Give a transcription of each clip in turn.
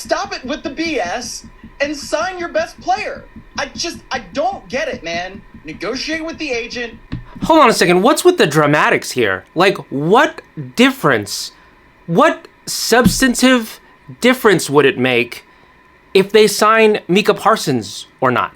stop it with the BS and sign your best player. I don't get it, man. Negotiate with the agent. Hold on a second. What's with the dramatics here? Like, what difference? What substantive difference would it make if they sign Micah Parsons or not?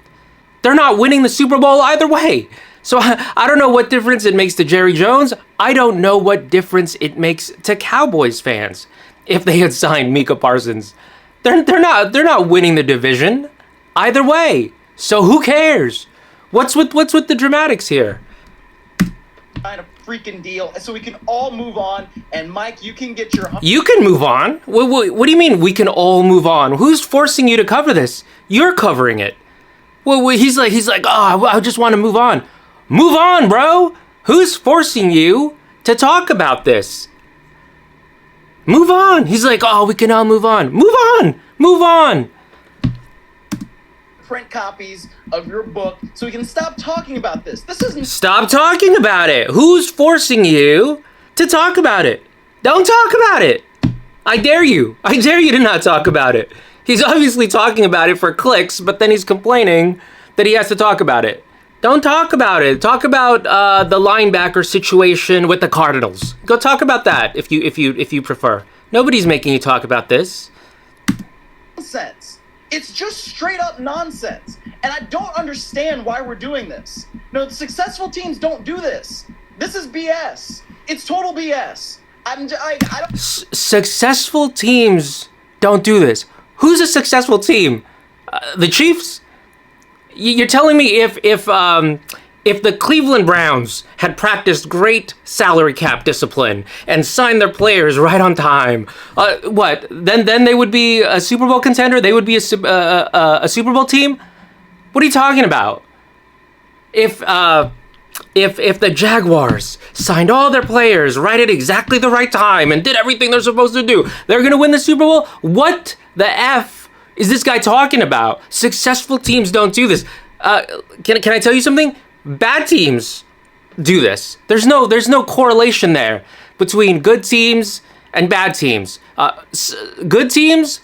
They're not winning the Super Bowl either way. So I don't know what difference it makes to Jerry Jones. I don't know what difference it makes to Cowboys fans if they had signed Micah Parsons. They're not winning the division either way. So who cares? What's with the dramatics here? Kind of freaking deal, so we can all move on. And Mike, you can get your. You can move on. What do you mean we can all move on? Who's forcing you to cover this? You're covering it. Well, he's like, oh, I just want to move on. Move on, bro. Who's forcing you to talk about this? Move on. He's like, oh, we can all move on. Move on. Move on. Print copies of your book so we can stop talking about this. This isn't. Stop talking about it. Who's forcing you to talk about it? Don't talk about it. I dare you. I dare you to not talk about it. He's obviously talking about it for clicks, but then he's complaining that he has to talk about it. Don't talk about it. Talk about the linebacker situation with the Cardinals. Go talk about that if you prefer. Nobody's making you talk about this. Nonsense. It's just straight up nonsense. And I don't understand why we're doing this. No, the successful teams don't do this. This is BS. It's total BS. I don't. Successful teams don't do this. Who's a successful team? The Chiefs? You're telling me if the Cleveland Browns had practiced great salary cap discipline and signed their players right on time, what? Then they would be a Super Bowl contender? They would be a Super Bowl team? What are you talking about? If the Jaguars signed all their players right at exactly the right time and did everything they're supposed to do, they're gonna win the Super Bowl? What the F is this guy talking about? Successful teams don't do this. Can I tell you something? Bad teams do this. There's no correlation there between good teams and bad teams. Good teams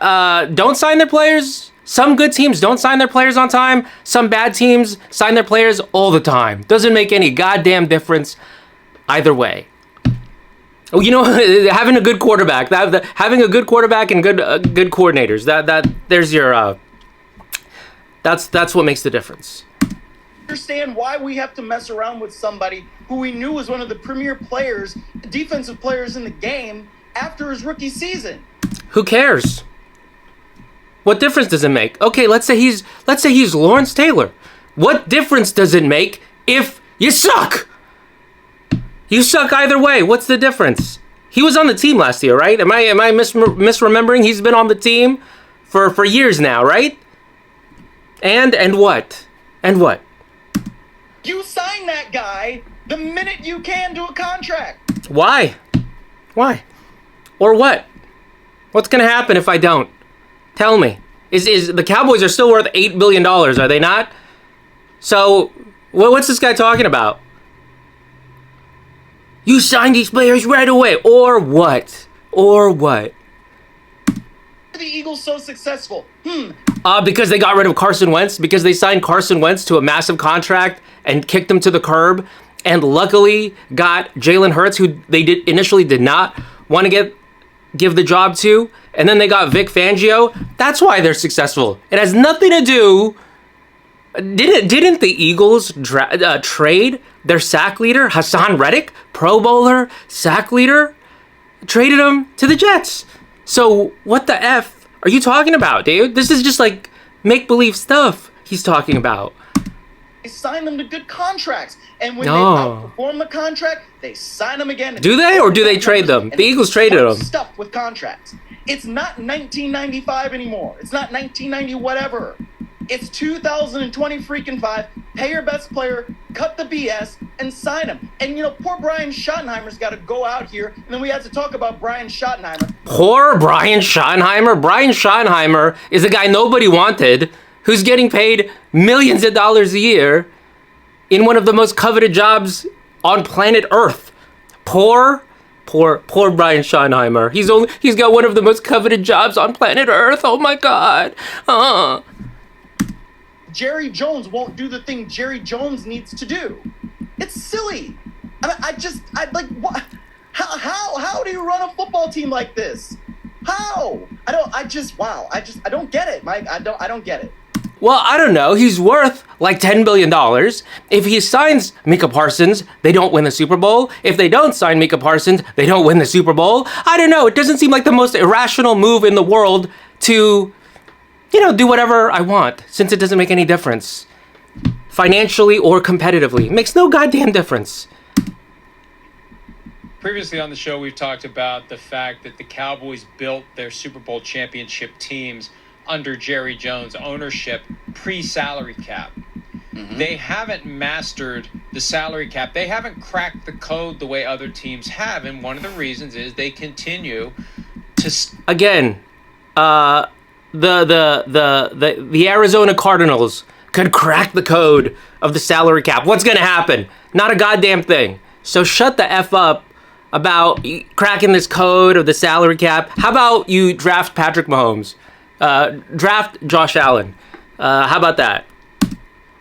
don't sign their players. Some good teams don't sign their players on time. Some bad teams sign their players all the time. Doesn't make any goddamn difference either way. Oh, you know, having a good quarterback, having a good quarterback and good coordinators. There's your. That's what makes the difference. Understand why we have to mess around with somebody who we knew was one of the premier players, defensive players in the game after his rookie season. Who cares? What difference does it make? Okay, let's say he's Lawrence Taylor. What difference does it make if you suck? You suck either way. What's the difference? He was on the team last year, right? Am I misremembering? He's been on the team for years now, right? And what? And what? You sign that guy the minute you can to a contract. Why? Why? Or what? What's gonna happen if I don't? Tell me. Is the Cowboys are still worth $8 billion, are they not? So, what's this guy talking about? You sign these players right away, or what? Or what? The Eagles so successful? Because they got rid of Carson Wentz, because they signed Carson Wentz to a massive contract and kicked him to the curb, and luckily got Jalen Hurts, who they initially did not want to give the job to, and then they got Vic Fangio. That's why they're successful. It has nothing to do. Didn't the Eagles trade their sack leader, Hassan Reddick, Pro Bowler, sack leader, traded him to the Jets? So what the F are you talking about, dude? This is just like make-believe stuff he's talking about. They sign them to good contracts, and when they outperform the contract, they sign them again. Do they, or do they trade them? The Eagles traded them. Stuff with contracts. It's not 1995 anymore. It's not 1990 whatever. It's 2020 freaking 5. Pay your best player, cut the BS, and sign him. And, you know, poor Brian Schottenheimer's got to go out here, and then we have to talk about Brian Schottenheimer. Poor Brian Schottenheimer? Brian Schottenheimer is a guy nobody wanted, who's getting paid millions of dollars a year in one of the most coveted jobs on planet Earth. Poor Poor Brian Schottenheimer. He's got one of the most coveted jobs on planet Earth. Oh my God. Jerry Jones won't do the thing Jerry Jones needs to do. It's silly. I like what? How do you run a football team like this? How? I don't get it, Mike. I don't get it. Well, I don't know. He's worth like $10 billion. If he signs Micah Parsons, they don't win the Super Bowl. If they don't sign Micah Parsons, they don't win the Super Bowl. I don't know. It doesn't seem like the most irrational move in the world to, do whatever I want, since it doesn't make any difference. Financially or competitively. It makes no goddamn difference. Previously on the show, we've talked about the fact that the Cowboys built their Super Bowl championship teams under Jerry Jones' ownership pre-salary cap. Mm-hmm. They haven't mastered the salary cap. They haven't cracked the code the way other teams have, and one of the reasons is they continue to... Again, the Arizona Cardinals could crack the code of the salary cap. What's going to happen? Not a goddamn thing. So shut the F up about cracking this code of the salary cap. How about you draft Patrick Mahomes? Draft Josh Allen. How about that?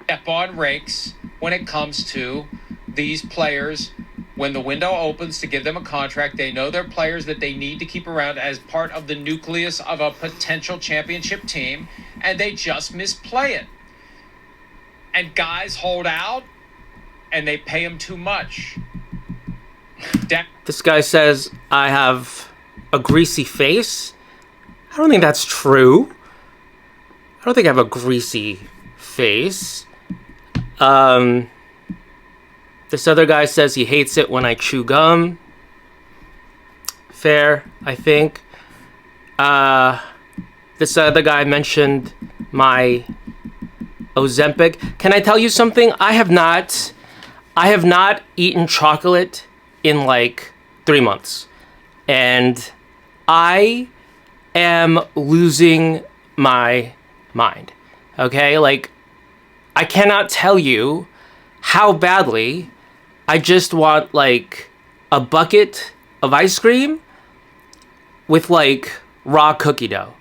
Step on rakes when it comes to these players. When the window opens to give them a contract, they know they're players that they need to keep around as part of the nucleus of a potential championship team, and they just misplay it. And guys hold out, and they pay them too much. This guy says, I have a greasy face. I don't think that's true. I don't think I have a greasy face. This other guy says he hates it when I chew gum. Fair, I think. This other guy mentioned my Ozempic. Can I tell you something? I have not eaten chocolate in like 3 months. And I am losing my mind. Okay? Like, I cannot tell you how badly I just want like a bucket of ice cream with like raw cookie dough.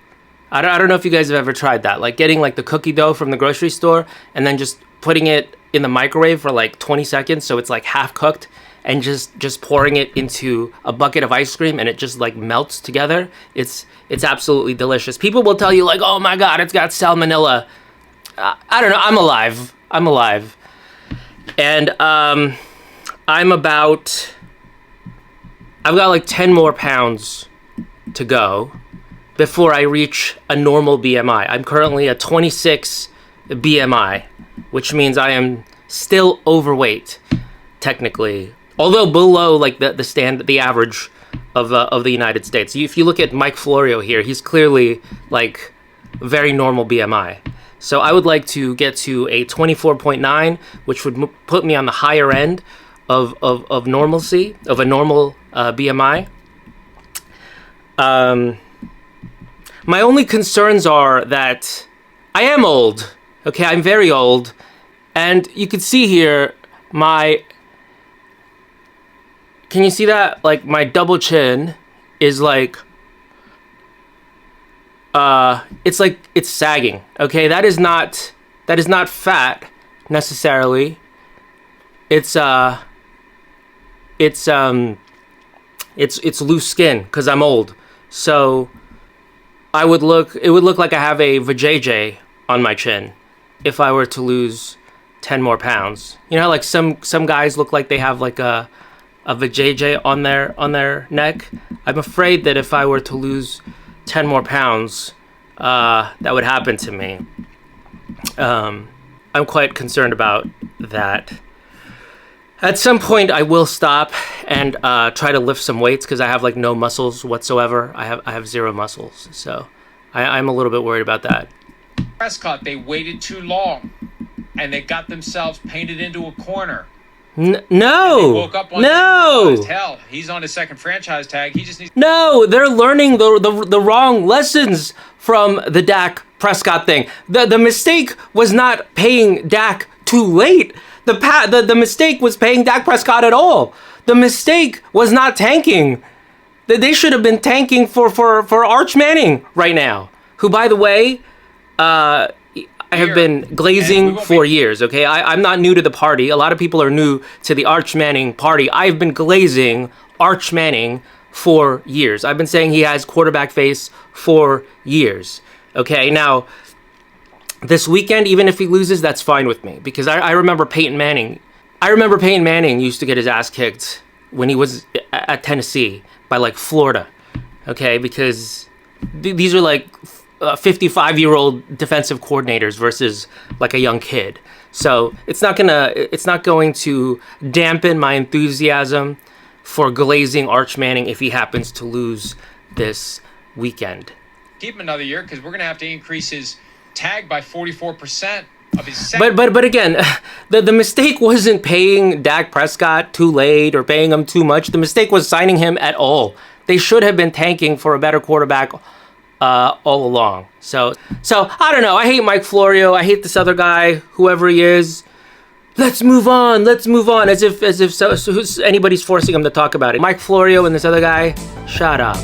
I don't know if you guys have ever tried that. Like getting like the cookie dough from the grocery store and then just putting it in the microwave for like 20 seconds so it's like half cooked, and just pouring it into a bucket of ice cream and it just like melts together. It's absolutely delicious. People will tell you like, oh my God, it's got salmonella. I don't know. I'm alive. And I've got like 10 more pounds to go before I reach a normal BMI. I'm currently at 26 BMI, which means I am still overweight, technically. Although below like the average of the United States. If you look at Mike Florio here, he's clearly like very normal BMI. So I would like to get to a 24.9, which would put me on the higher end of normalcy, of a normal BMI. My only concerns are that I am old. Okay, I'm very old. And you can see here can you see that? Like my double chin is like, it's sagging. Okay, that is not fat necessarily. It's loose skin because I'm old. So it would look like I have a vajayjay on my chin if I were to lose 10 more pounds. You know, like some guys look like they have like a vajayjay on their neck. I'm afraid that if I were to lose 10 more pounds, that would happen to me. I'm quite concerned about that. At some point, I will stop and try to lift some weights because I have like no muscles whatsoever. I have zero muscles, so I'm a little bit worried about that. Prescott, they waited too long, and they got themselves painted into a corner. No. Woke up one no. Day, hell, he's on his second franchise tag. He just needs. No, they're learning the wrong lessons from the Dak Prescott thing. The mistake was not paying Dak too late. The mistake was paying Dak Prescott at all. The mistake was not tanking. They should have been tanking for Arch Manning right now, who, by the way, I have been glazing for years, okay? I'm not new to the party. A lot of people are new to the Arch Manning party. I've been glazing Arch Manning for years. I've been saying he has quarterback face for years, okay? Now, this weekend, even if he loses, that's fine with me, because I remember Peyton Manning. I remember Peyton Manning used to get his ass kicked when he was at Tennessee by, like, Florida, okay? Because these are, like, 55-year-old defensive coordinators versus, like, a young kid. So it's not going to dampen my enthusiasm for glazing Arch Manning if he happens to lose this weekend. Keep him another year, because we're going to have to increase his tag by 44% of his But again, the mistake wasn't paying Dak Prescott too late or paying him too much. The mistake was signing him at all. They should have been tanking for a better quarterback all along. So I don't know. I hate Mike Florio. I hate this other guy, whoever he is. Let's move on. As if anybody's forcing him to talk about it. Mike Florio and this other guy, shut up.